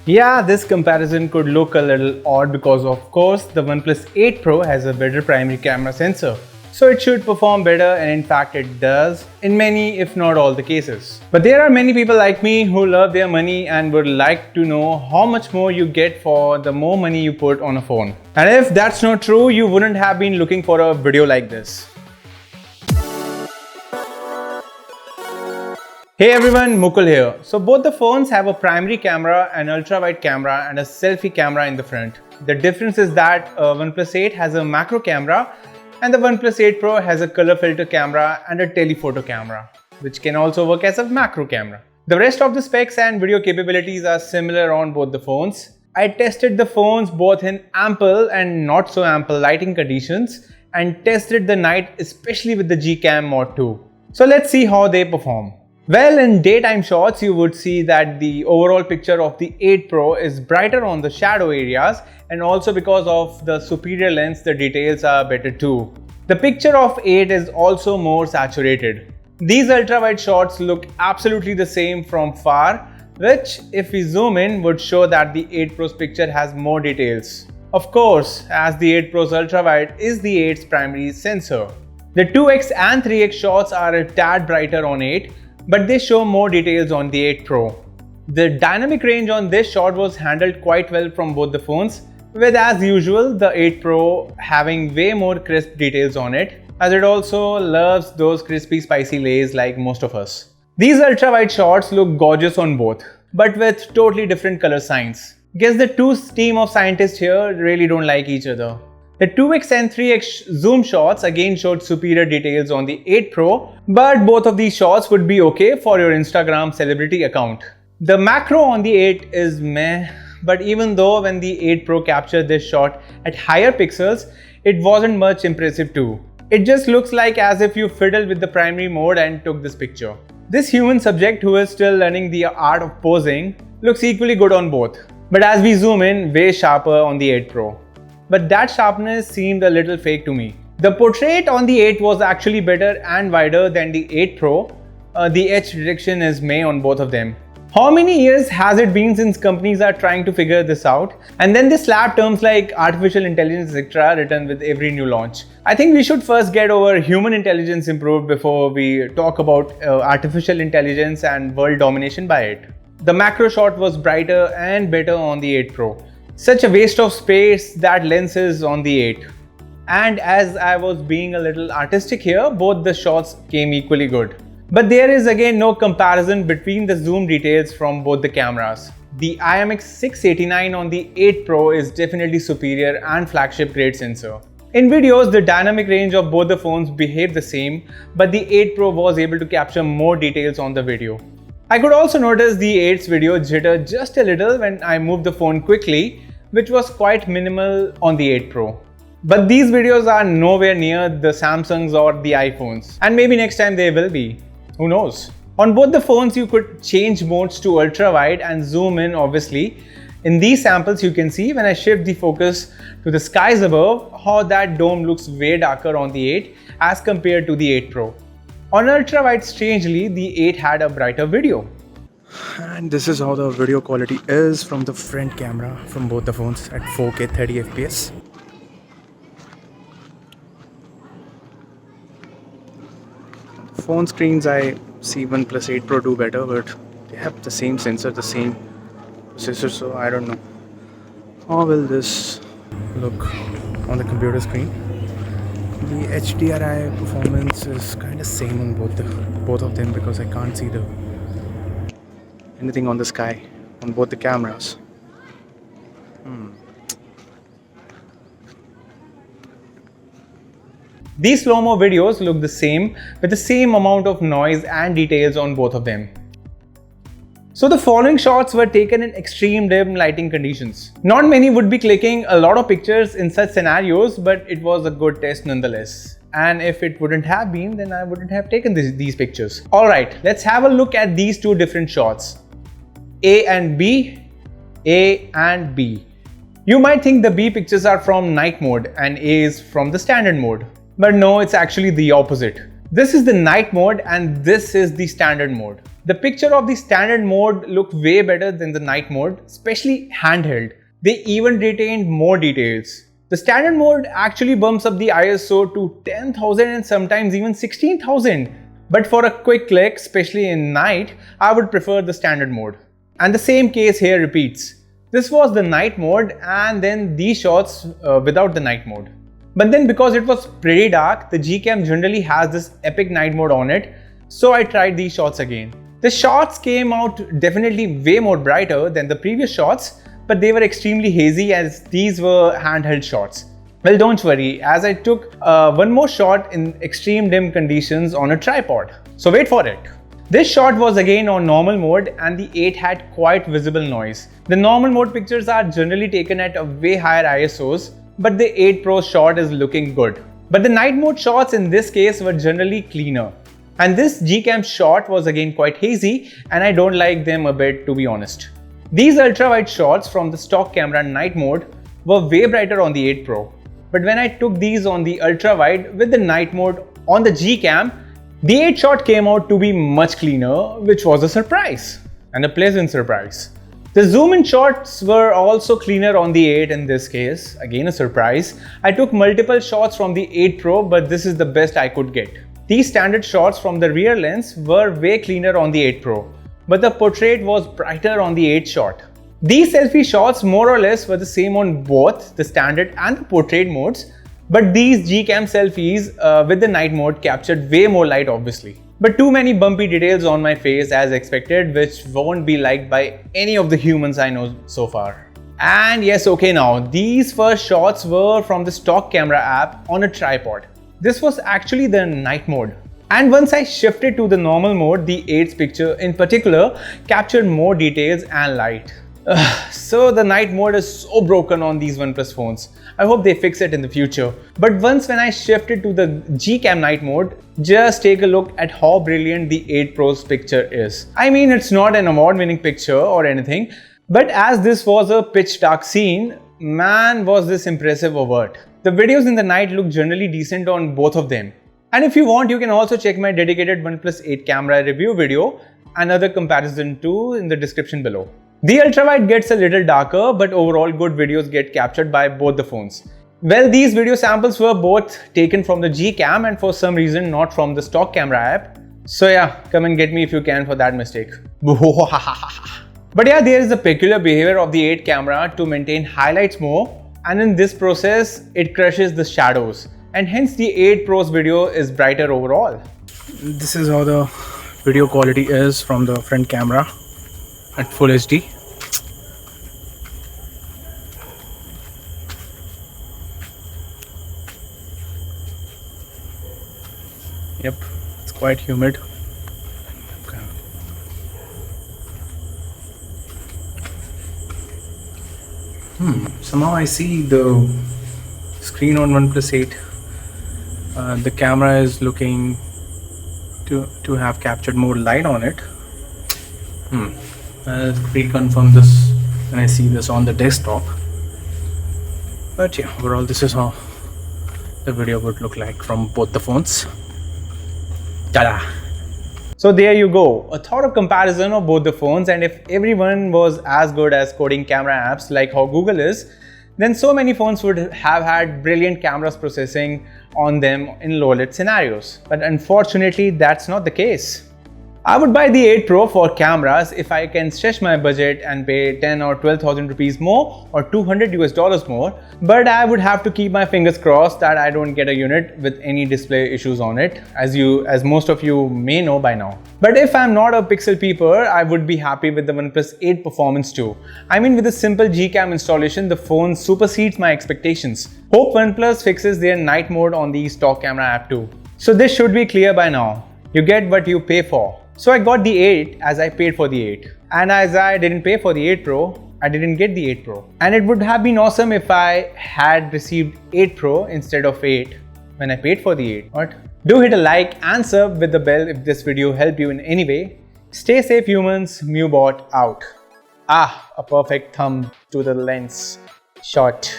Yeah, this comparison could look a little odd because of course the OnePlus 8 Pro has a better primary camera sensor. So it should perform better, and in fact it does in many if not all the cases. But there are many people like me who love their money and would like to know how much more you get for the more money you put on a phone. And if that's not true, you wouldn't have been looking for a video like this. Hey everyone, Mukul here. So both the phones have a primary camera, an ultra-wide camera and a selfie camera in the front. The difference is that OnePlus 8 has a macro camera and the OnePlus 8 Pro has a color filter camera and a telephoto camera, which can also work as a macro camera. The rest of the specs and video capabilities are similar on both the phones. I tested the phones both in ample and not so ample lighting conditions and tested the night especially with the GCam mode too. So let's see how they perform. Well, in daytime shots, you would see that the overall picture of the 8 Pro is brighter on the shadow areas, and also because of the superior lens, the details are better too. The picture of 8 is also more saturated. These ultra-wide shots look absolutely the same from far, which if we zoom in would show that the 8 Pro's picture has more details. Of course, as the 8 Pro's ultra-wide is the 8's primary sensor. The 2x and 3x shots are a tad brighter on 8, but they show more details on the 8 Pro. The dynamic range on this shot was handled quite well from both the phones, with as usual the 8 Pro having way more crisp details on it, as it also loves those crispy spicy lays like most of us. These ultra-wide shots look gorgeous on both, but with totally different color signs. Guess the two team of scientists here really don't like each other. The 2x and 3x zoom shots again showed superior details on the 8 Pro, but both of these shots would be okay for your Instagram celebrity account. The macro on the 8 is meh, but even though when the 8 Pro captured this shot at higher pixels, it wasn't much impressive too. It just looks like as if you fiddled with the primary mode and took this picture. This human subject who is still learning the art of posing looks equally good on both, but as we zoom in, way sharper on the 8 Pro. But that sharpness seemed a little fake to me. The portrait on the 8 was actually better and wider than the 8 Pro. The edge detection is meh on both of them. How many years has it been since companies are trying to figure this out? And then they slap terms like artificial intelligence etc. written with every new launch. I think we should first get over human intelligence improved before we talk about artificial intelligence and world domination by it. The macro shot was brighter and better on the 8 Pro. Such a waste of space that lens is on the 8. And as I was being a little artistic here, both the shots came equally good. But there is again no comparison between the zoom details from both the cameras. The IMX689 on the 8 Pro is definitely superior and flagship grade sensor. In videos, the dynamic range of both the phones behaved the same, but the 8 Pro was able to capture more details on the video. I could also notice the 8's video jitter just a little when I moved the phone quickly, which was quite minimal on the 8 Pro. But these videos are nowhere near the Samsungs or the iPhones, and maybe next time they will be. Who knows? On both the phones you could change modes to ultra wide and zoom in obviously. In these samples you can see when I shift the focus to the skies above how that dome looks way darker on the 8 as compared to the 8 Pro. On ultra wide, strangely, the 8 had a brighter video. And this is how the video quality is from the front camera from both the phones at 4K 30 FPS. Phone screens, I see OnePlus 8 Pro do better, but they have the same sensor, the same processor, so I don't know. How will this look on the computer screen? The HDRI performance is kind of same on both of them because I can't see anything on the sky on both the cameras. These slow-mo videos look the same with the same amount of noise and details on both of them. So the following shots were taken in extreme dim lighting conditions. Not many would be clicking a lot of pictures in such scenarios, but it was a good test nonetheless. And if it wouldn't have been, then I wouldn't have taken these pictures. Alright, let's have a look at these two different shots. A and B, A and B. You might think the B pictures are from night mode and A is from the standard mode. But no, it's actually the opposite. This is the night mode and this is the standard mode. The picture of the standard mode looked way better than the night mode, especially handheld. They even retained more details. The standard mode actually bumps up the ISO to 10,000 and sometimes even 16,000. But for a quick click, especially in night, I would prefer the standard mode. And the same case here repeats. This was the night mode and then these shots without the night mode. But then because it was pretty dark, the GCam generally has this epic night mode on it, so I tried these shots again. The shots came out definitely way more brighter than the previous shots, but they were extremely hazy as these were handheld shots. Well, don't worry, as I took one more shot in extreme dim conditions on a tripod. So wait for it. This shot was again on normal mode and the 8 had quite visible noise. The normal mode pictures are generally taken at a way higher ISOs, but the 8 Pro shot is looking good. But the night mode shots in this case were generally cleaner. And this GCam shot was again quite hazy and I don't like them a bit, to be honest. These ultra-wide shots from the stock camera night mode were way brighter on the 8 Pro. But when I took these on the ultra-wide with the night mode on the GCam, the 8 shot came out to be much cleaner, which was a surprise, and a pleasant surprise. The zoom-in shots were also cleaner on the 8 in this case, again a surprise. I took multiple shots from the 8 Pro, but this is the best I could get. These standard shots from the rear lens were way cleaner on the 8 Pro, but the portrait was brighter on the 8 shot. These selfie shots more or less were the same on both the standard and the portrait modes, but these GCam selfies with the night mode captured way more light obviously. But too many bumpy details on my face as expected, which won't be liked by any of the humans I know so far. And yes, okay, now these first shots were from the stock camera app on a tripod. This was actually the night mode. And once I shifted to the normal mode, the 8's picture in particular captured more details and light. So the night mode is so broken on these OnePlus phones. I hope they fix it in the future. But once when I shifted to the GCam night mode, just take a look at how brilliant the 8 Pro's picture is. I mean, it's not an award-winning picture or anything, but as this was a pitch dark scene, man was this impressive overt. The videos in the night look generally decent on both of them. And if you want, you can also check my dedicated OnePlus 8 camera review video and other comparison too in the description below. The ultrawide gets a little darker, but overall good videos get captured by both the phones. Well, these video samples were both taken from the GCam and for some reason not from the stock camera app. So yeah, come and get me if you can for that mistake. But yeah, there is a peculiar behavior of the 8 camera to maintain highlights more, and in this process, it crushes the shadows, and hence the 8 Pro's video is brighter overall. This is how the video quality is from the front camera at full HD. Yep, it's quite humid. Okay. Somehow I see the screen on OnePlus 8. The camera is looking to have captured more light on it. I'll reconfirm this when I see this on the desktop. But yeah, overall this is how the video would look like from both the phones. Ta-da! So there you go, a thorough comparison of both the phones, and if everyone was as good as coding camera apps like how Google is, then so many phones would have had brilliant cameras processing on them in low-lit scenarios. But unfortunately, that's not the case. I would buy the 8 Pro for cameras if I can stretch my budget and pay 10 or 12,000 rupees more or $200 more, but I would have to keep my fingers crossed that I don't get a unit with any display issues on it, as most of you may know by now. But if I'm not a pixel peeper, I would be happy with the OnePlus 8 performance too. I mean, with a simple GCam installation, the phone supersedes my expectations. Hope OnePlus fixes their night mode on the stock camera app too. So this should be clear by now. You get what you pay for. So I got the 8 as I paid for the 8. And as I didn't pay for the 8 Pro, I didn't get the 8 Pro. And it would have been awesome if I had received 8 Pro instead of 8 when I paid for the 8. What? Do hit a like and sub with the bell if this video helped you in any way. Stay safe humans, MewBot out. A perfect thumb to the lens shot.